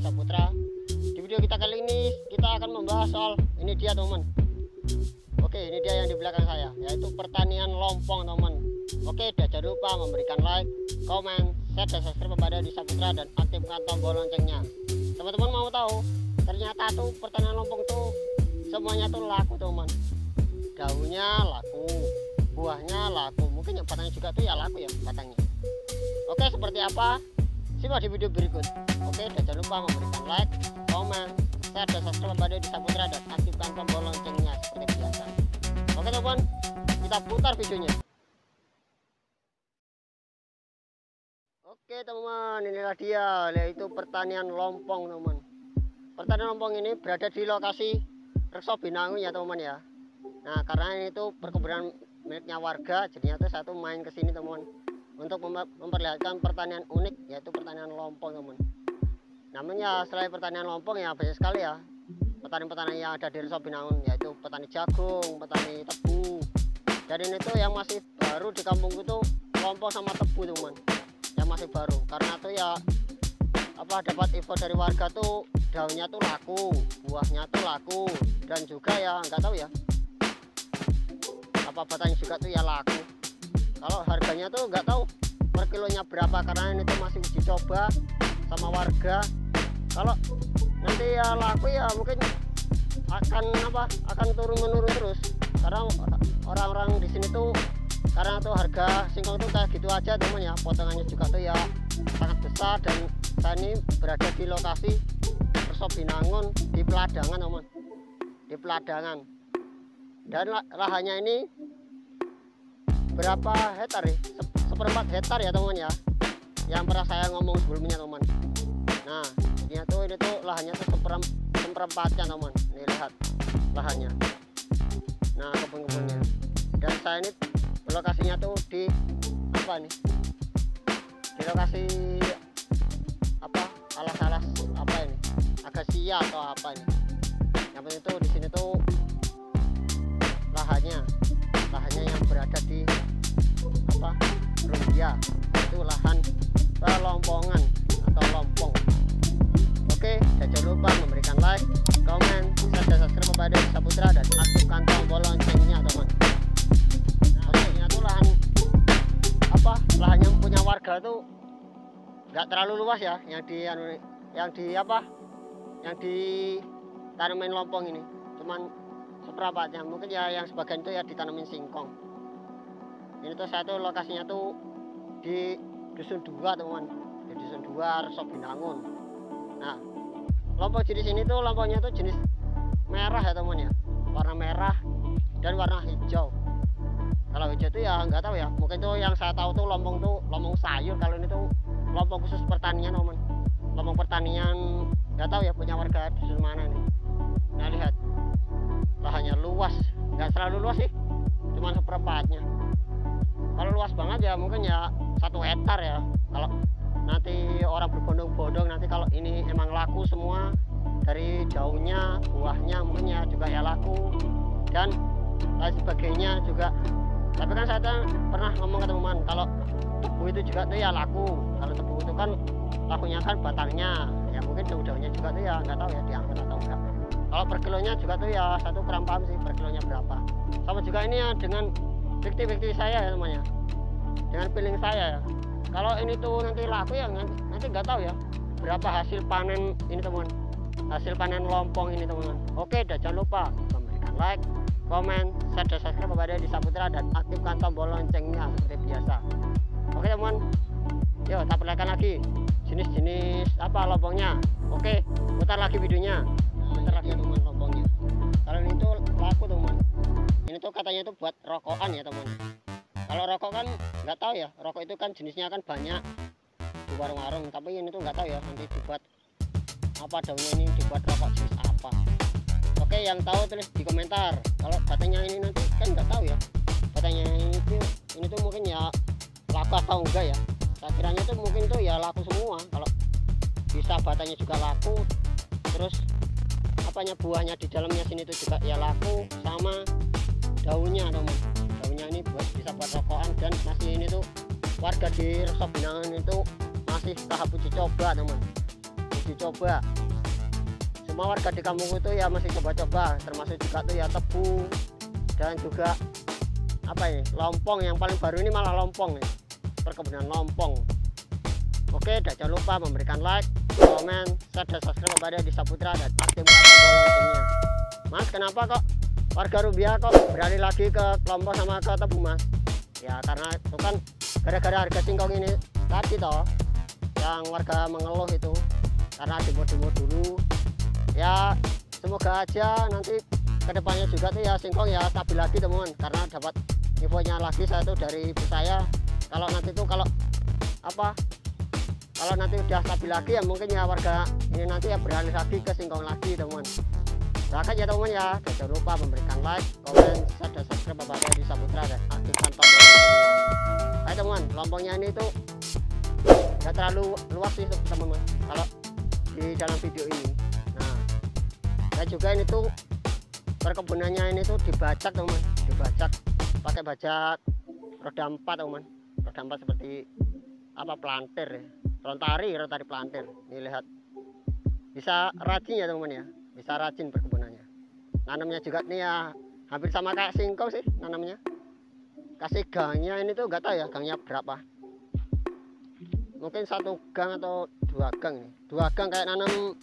Saputra. Di video kita kali ini kita akan membahas soal ini dia teman. Oke, ini dia yang di belakang saya, yaitu pertanian lompong teman. Oke, jangan lupa memberikan like, komen, share dan subscribe kepada di Saputra dan aktifkan tombol loncengnya. Teman-teman mau tahu, ternyata tuh pertanian lompong tuh semuanya tuh laku teman. Daunnya laku, buahnya laku, mungkin yang batangnya juga tuh ya laku ya batangnya. Oke, seperti apa? Simak di video berikut. Oke, dan jangan lupa memberikan like, komen, share dan subscribe kepada di Saputra dan aktifkan tombol loncengnya seperti biasa. Oke teman, kita putar videonya. Oke teman, inilah dia, yaitu pertanian lompong teman. Pertanian lompong ini berada di lokasi Rekso Binangun ya teman ya. Nah, karena ini tuh perkebunan miliknya warga, jadinya tuh satu main ke sini teman untuk memperlihatkan pertanian unik, yaitu pertanian lompong teman. Namanya selain pertanian lompong ya banyak sekali ya petani-petani yang ada di Rekso Binangun, yaitu petani jagung, petani tebu. Dan ini tuh yang masih baru di kampung itu lompong sama tebu teman, yang masih baru. Karena tuh ya dapat info dari warga tuh daunnya tuh laku, buahnya tuh laku, dan juga ya nggak tahu ya batangnya juga tuh ya laku. Kalau harganya tuh nggak tahu per kilonya berapa, karena ini tuh masih uji coba sama warga. Kalau nanti ya laku ya mungkin akan turun menurun terus, karena orang-orang di sini tuh karena tuh harga singkong tuh kayak gitu aja teman ya, potongannya juga tuh ya sangat besar. Dan saya ini berada di lokasi Rekso Binangun di Peladangan teman, di Peladangan. Dan lahannya ini berapa hektar ya? Seperempat hektar ya teman ya, yang pernah saya ngomong sebelumnya teman. Nah ini tuh lahannya tuh seperempatnya teman. Ini lihat lahannya, nah kebun-kebunnya. Dan saya ini lokasinya tuh di di lokasi alas-alas ini akasia atau apa ini. Yang penting tuh di sini tuh lahannya yang berada di Rumbia, itu lahan pelompongan atau lompong. Oke, jangan lupa memberikan like, komen, share dan subscribe kepada Saputra dan aktifkan tombol loncengnya teman. Nah, ini tuh lahan yang punya warga tuh nggak terlalu luas ya, yang ditanamin lompong ini cuman seperempatnya. Mungkin ya yang sebagian itu ya ditanamin singkong. Ini tuh saya tuh lokasinya tuh di Dusun 2 teman, di Dusun 2 Rekso Binangun. Nah, lompong jenis ini tuh lompongnya tuh jenis merah ya teman ya, warna merah dan warna hijau. Kalau hijau tuh ya nggak tahu ya, mungkin tuh yang saya tahu tuh lompong sayur. Kalau ini tuh lompong khusus pertanian teman, lompong pertanian nggak tahu ya punya warga dusun mana nih. Nah lihat lahannya luas, nggak terlalu luas sih, cuma seperempatnya. Kalau luas banget ya mungkin ya 1 hektar ya. Kalau nanti orang berbondong-bondong, nanti kalau ini emang laku semua dari daunnya, buahnya mungkin ya juga ya laku dan lain sebagainya juga. Tapi kan saya pernah ngomong ke teman, kalau tebu itu juga tuh ya laku. Kalau tebu itu kan lakunya kan batangnya, ya mungkin daunnya juga tuh ya nggak tahu ya diangkat atau enggak. Kalau per kilonya juga tuh ya satu kurang paham sih per kilonya berapa. Sama juga ini ya dengan fiktif saya ya temannya, dengan feeling saya ya. Kalau ini tuh nanti laku ya nanti nggak tahu ya berapa hasil panen ini teman, hasil panen lompong ini teman. Oke, dan jangan lupa memberikan like, komen, share dan subscribe kepada di Saputra dan aktifkan tombol loncengnya seperti biasa. Oke teman, yuk kita perlihatkan lagi jenis-jenis lompongnya. Oke, putar lagi videonya, putar lagi teman lompongnya. Kalau ini tuh laku teman, ini tuh katanya tuh buat rokokan ya teman. Kalau rokok kan nggak tahu ya, rokok itu kan jenisnya kan banyak di warung-warung, tapi ini tuh nggak tahu ya nanti dibuat daunnya ini dibuat rokok jenis apa. Oke, yang tahu tulis di komentar. Kalau batangnya ini nanti kan nggak tahu ya, batangnya ini tuh mungkin ya laku atau enggak ya. Saya kiranya tuh mungkin tuh ya laku semua. Kalau bisa batangnya juga laku, terus buahnya di dalamnya sini tuh juga ya laku, sama daunnya teman. Daunnya ini bisa buat rokokan. Dan masih ini tuh warga di Rekso Binangun itu masih tahap uji coba teman, uji uji coba. Semua warga di kampung itu ya masih coba-coba, termasuk juga tuh ya tebu dan juga apa ini, lompong. Yang paling baru ini malah lompong nih, perkebunan lompong. Oke, dan jangan lupa memberikan like, komen, share, dan subscribe kepada Desa Putra dan aktifkan tombol loncengnya. Mas, kenapa kok warga Rumbia kok beralih lagi ke kelompok sama ke tebu, Mas? Ya karena itu kan gara-gara harga singkong ini tadi toh yang warga mengeluh itu, karena demo-demo dulu. Ya semoga aja nanti kedepannya juga tuh ya singkong ya stabil lagi teman, karena dapat infonya lagi saya tuh dari ibu saya, kalau nanti tuh kalau nanti udah stabil lagi ya mungkin ya warga ini nanti ya beralih lagi ke singkong lagi teman. Doakan ya teman ya, dan jangan lupa memberikan like, komen, share, dan subscribe kepada Desa Putra dan aktifkan tombol loncengnya. Hai teman, lompongnya ini tuh nggak terlalu luas sih teman-teman kalau di dalam video ini. Nah, dan juga ini tuh perkebunannya ini tuh dibajak teman, dibajak pakai bajak roda 4 teman, roda 4 seperti plantir ya, rontari plantir. Ini lihat, bisa rajin ya teman ya, bisa rajin perkebunannya. Nanamnya juga nih ya hampir sama kayak singkong sih nanamnya. Kasih gangnya ini tuh nggak tahu ya gangnya berapa, mungkin 1 gang atau 2 gang nih, 2 gang kayak nanam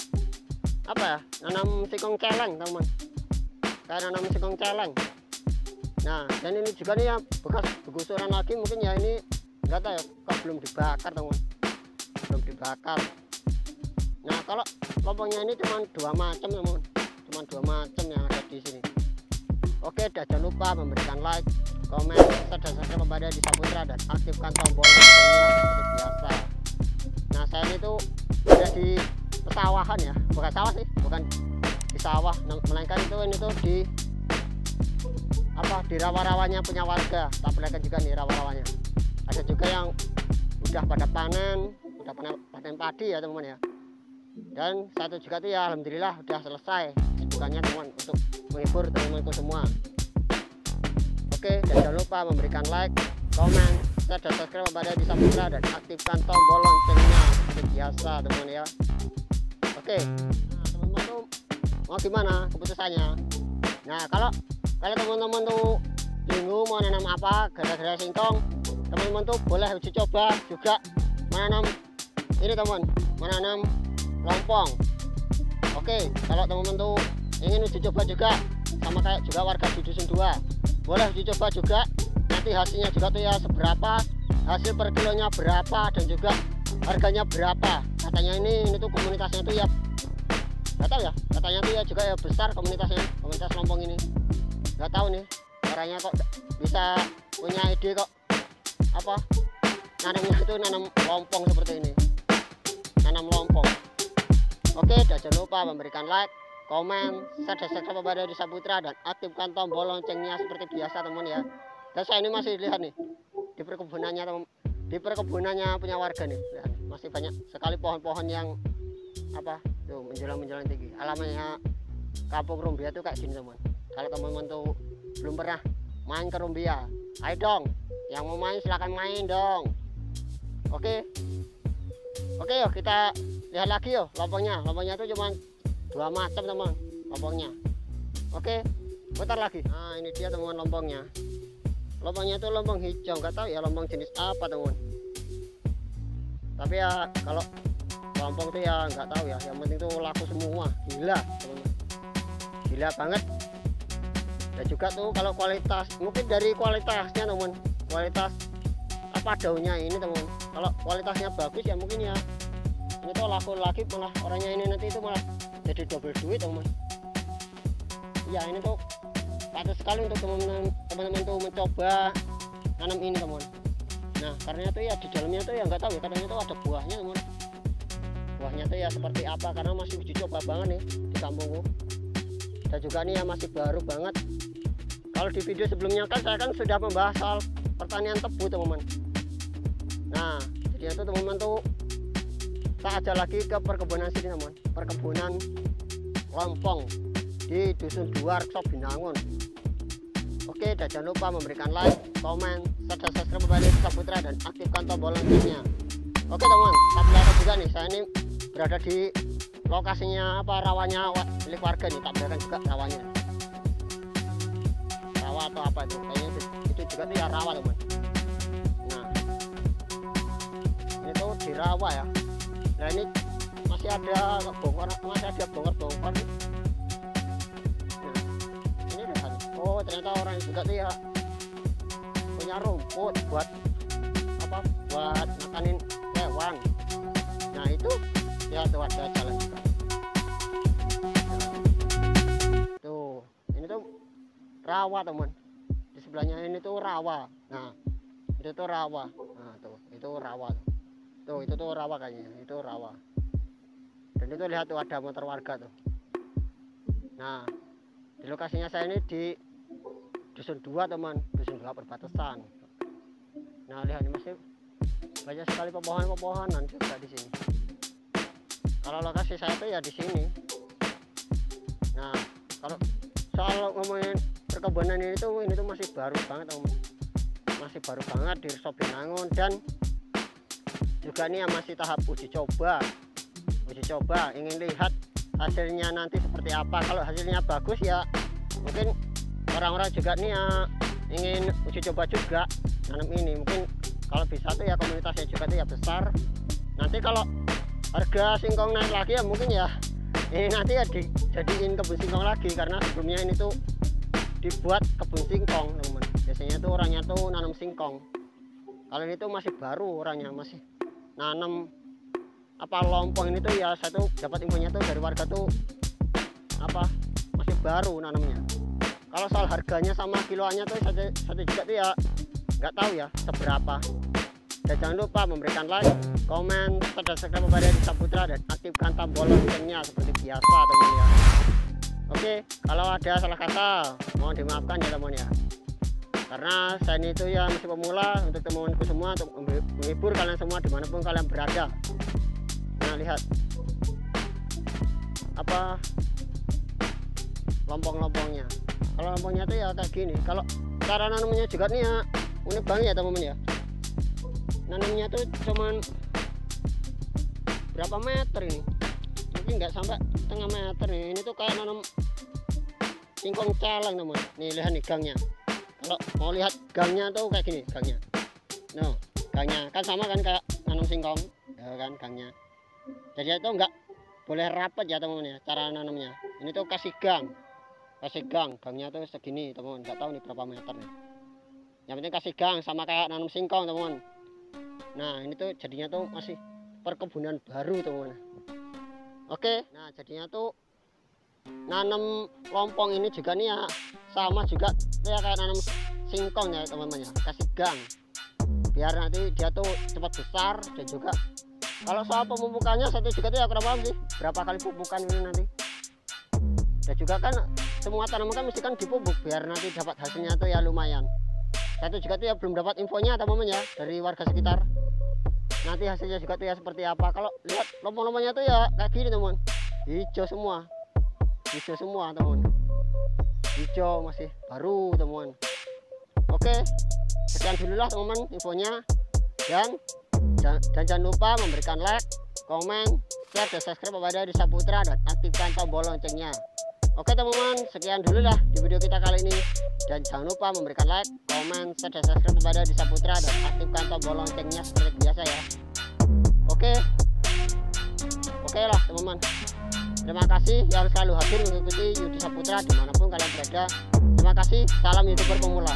nanam singkong celeng teman, kayak nanam singkong celeng. Nah, dan ini juga nih ya bekas gusuran lagi, mungkin ya ini nggak tahu ya kok belum dibakar teman, belum dibakar. Nah, kalau lompongnya ini cuma 2 macam teman, cuma 2 macam yang ada di sini. Oke, dan jangan lupa memberikan like, komen, share, dan subscribe kepada Desa Putra dan aktifkan tombol loncengnya seperti biasa. Nah, saya ini tuh ada di pesawahan ya, bukan sawah sih, bukan di sawah, melainkan ini tuh di rawa-rawanya punya warga. Tak perlihatkan juga nih rawa-rawanya. Ada juga yang udah pada panen, panen padi ya teman ya. Dan satu juga tuh ya alhamdulillah udah selesai bukannya teman, untuk menghibur teman-temanku semua. Oke, dan jangan lupa memberikan like, komen, share, dan subscribe kepada Desa Putra dan aktifkan tombol loncengnya seperti biasa teman ya. Oke, nah teman-teman tuh mau gimana keputusannya? Nah, kalau teman-teman tuh bingung mau nanam apa gara-gara singkong, teman-teman tuh boleh uji coba juga menanam ini teman, menanam lompong. Oke, kalau teman-teman tuh ingin uji coba juga sama kayak juga warga di dusun 2, boleh uji coba juga, nanti hasilnya juga tuh ya seberapa, hasil per kilonya berapa, dan juga harganya berapa. Katanya ini tuh komunitasnya tuh ya nggak tahu ya, katanya tuh ya juga ya besar komunitasnya, komunitas lompong ini. Nggak tahu nih caranya kok bisa punya ide kok nanamnya itu nanam lompong seperti ini, nanam lompong. Oke, dan jangan lupa memberikan like, komen, share, dan subscribe kepada Desa Putra dan aktifkan tombol loncengnya seperti biasa teman ya. Dan saya ini masih lihat nih di perkebunannya punya warga nih, lihat, masih banyak sekali pohon-pohon yang tuh menjulang tinggi. Alamatnya kampung Rumbia tuh kayak gini teman. Kalau teman-teman tuh belum pernah main ke Rumbia, ayo dong, yang mau main silahkan main dong. Oke, yuk kita lihat lagi yuk lompongnya. Lompongnya tuh cuma 2 macam teman lompongnya. Oke, putar lagi. Nah, ini dia teman lompongnya. Lompongnya tuh lompong hijau, nggak tahu ya lompong jenis apa teman. Tapi ya kalau lompong tuh ya nggak tahu ya, yang penting tuh laku semua. Gila teman, gila banget. Dan juga tuh kalau kualitas, mungkin dari kualitasnya teman, kualitas daunnya ini teman, kalau kualitasnya bagus ya mungkin ya ini tuh laku lagi, malah orangnya ini nanti itu malah jadi double duit teman. Ya ini tuh patut sekali untuk teman-teman tuh mencoba nanam ini teman. Nah, karena itu ya di dalamnya tuh ya nggak tahu ya, katanya tuh ada buahnya teman. Buahnya tuh ya seperti apa, karena masih uji coba banget nih di kampungku. Dan juga nih ya masih baru banget. Kalau di video sebelumnya kan saya kan sudah membahas soal pertanian tebu teman-teman. Nah, jadi itu teman-teman tuh saya ajak lagi ke perkebunan sini teman, perkebunan lompong di dusun 2 Rekso Binangun. Oke, dan jangan lupa memberikan like, komen, share, dan subscribe kepada Desa Putra dan aktifkan tombol loncengnya. Oke teman, saya juga nih, saya ini berada di lokasinya apa rawanya milik warga nih, tak berikan juga rawanya. Rawa atau apa itu, kayaknya itu juga tuh ya rawa teman. Nah ini tuh di rawa ya. Nah ini masih ada bongkar, masih ada bongkar. Nah ini lihat, oh ternyata orang juga tuh ya punya rumput buat apa, buat makanin hewan. Nah itu ya tuh ada jalan juga. Nah, tuh ini tuh rawa teman, di sebelahnya ini tuh rawa. Nah itu tuh rawa. Nah tuh itu rawa tuh, itu tuh rawa kayaknya, itu rawa. Dan itu lihat tuh ada motor warga tuh. Nah di lokasinya saya ini di dusun 2 teman, dusun 2 perbatasan. Nah lihat ini masih banyak sekali pepohonan juga di sini. Kalau lokasi saya tuh ya di sini. Nah kalau soal ngomongin perkebunan ini tuh masih baru banget teman, masih baru banget di Resort Binangun. Dan juga nih ya masih tahap uji coba, ingin lihat hasilnya nanti seperti apa. Kalau hasilnya bagus ya mungkin orang-orang juga nih ya ingin uji coba juga nanam ini. Mungkin kalau bisa tuh ya komunitasnya juga tuh ya besar. Nanti kalau harga singkong naik lagi ya mungkin ya ini nanti ya dijadiin kebun singkong lagi, karena sebelumnya ini tuh dibuat kebun singkong teman. Biasanya tuh orangnya tuh nanam singkong. Kalau ini tuh masih baru, orangnya masih nanam apa lompong. ini tuh ya saya tuh dapat infonya tuh dari warga tuh apa masih baru nanamnya. Kalau soal harganya sama kiloannya tuh saya juga tuh ya nggak tahu ya seberapa. Dan jangan lupa memberikan like, komen, dan subscribe kepada Desa Putra dan aktifkan tombol loncengnya seperti biasa teman ya. Oke, kalau ada salah kata mohon dimaafkan ya teman ya. Karena saya ini itu ya masih pemula, untuk teman-temanku semua, untuk menghibur kalian semua dimanapun kalian berada. Nah lihat apa lompong-lompongnya. Kalau lompongnya tuh ya kayak gini. Kalau cara nanamnya juga nih ya unik banget ya teman-teman ya. Nanamnya tuh cuman berapa meter ini, mungkin nggak sampai setengah meter nih. Ini tuh kayak nanam singkong celeng teman. Nih lihat nih gangnya. Kalau mau lihat gangnya tuh kayak gini gangnya. No, gangnya kan sama kan kayak nanam singkong ya kan gangnya. Jadi itu nggak boleh rapat ya teman ya cara nanamnya. Ini tuh kasih gang, gangnya tuh segini teman. Nggak tahu nih berapa meter nih. Yang penting kasih gang, sama kayak nanam singkong teman. Nah ini tuh jadinya tuh masih perkebunan baru teman. Oke, nah jadinya tuh nanam lompong ini juga nih ya sama juga ya kayak nanam singkong ya teman-teman ya. Kasih gang biar nanti dia tuh cepat besar. Dan juga kalau soal pemupukannya saya juga tuh ya kurang paham sih berapa kali pupukan ini nanti. Dan juga kan semua tanaman kan mesti kan dipupuk biar nanti dapat hasilnya tuh ya lumayan. Saya tuh juga tuh ya belum dapat infonya teman-teman ya dari warga sekitar. Nanti hasilnya juga tuh ya seperti apa. Kalau lihat lompong-lompongnya tuh ya kayak gini teman, hijau semua teman, hijau masih baru teman. Oke, sekian dulu lah teman-teman infonya. Dan jangan lupa memberikan like, komen, share, dan subscribe kepada Desa Putra dan aktifkan tombol loncengnya. Oke teman-teman, sekian dulu lah di video kita kali ini. Dan jangan lupa memberikan like, komen, share, dan subscribe kepada Desa Putra dan aktifkan tombol loncengnya seperti biasa ya. Oke lah teman-teman. Terima kasih yang selalu hadir mengikuti YouTube Desa Putra dimanapun kalian berada. Terima kasih, salam YouTuber pemula.